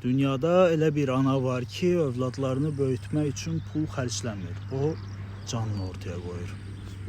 Dünyada elə bir ana var ki, övladlarını böyütmək üçün pul xərcləmir. O canını ortaya qoyur.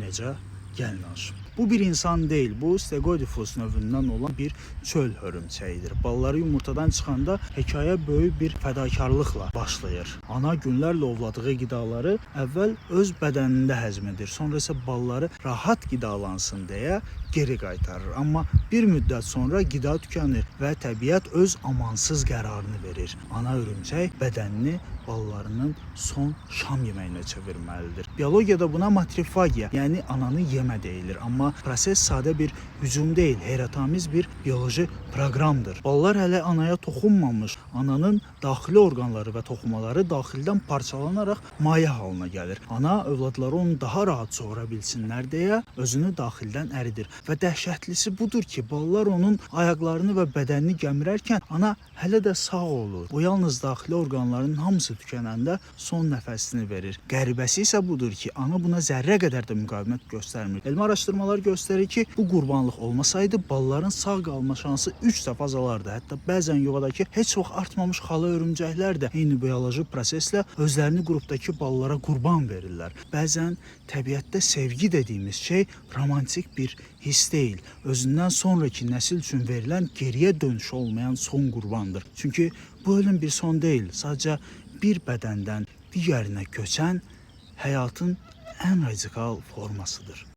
Necə? Gəlin danışım. Bu bir insan deyil, bu Stegodopus növündən olan bir çöl hörümçəyidir. Balları yumurtadan çıxanda hekayə böyük bir fədakarlıqla başlayır. Ana günlərlə ovladığı qidaları əvvəl öz bədənində həzm edir, sonra isə balları rahat qidalansın deyə geri qaytarır. Amma bir müddət sonra qida tükənir və təbiət öz amansız qərarını verir. Ana hörümçək bədənini ballarının son şam yeməyinə çevirməlidir. Biologiyada buna matrifagiya, yəni ananı yemə deyilir. Amma proses sadə bir hücum deyil, heyrətamiz bir bioloji proqramdır. Ballar hələ anaya toxunmamış, ananın daxili orqanları və toxumaları daxildən parçalanaraq maye halına gəlir. Ana övladları onu daha rahat soğura bilsinlər deyə özünü daxildən əridir. Və dəhşətlisi budur ki, ballar onun ayaqlarını və bədənini gəmirərkən ana hələ də sağ olur. O yalnız daxili orqanların hamısı tükənəndə son nəfəsini verir. Qəribəsi isə budur ki, ana buna zərrə qədər də müqavimət göstərmir. Elmi araşdırmalar göstərir ki, bu qurbanlıq olmasaydı balların sağ qalma şansı 3 dəfə azalardı. Hətta bəzən yuvadakı heç vaxt artmamış xala hörümcəklər də eyni bioloji proseslə özlərini qrupdakı ballara qurban verirlər. Bəzən təbiətdə sevgi dediyimiz şey romantik bir his deyil, özündən sonraki nəsil üçün verilən geriyə dönüş olmayan son qurbandır. Çünki bu ölüm bir son deyil, sadəcə bir bədəndən digərinə köçən həyatın ən radikal formasıdır.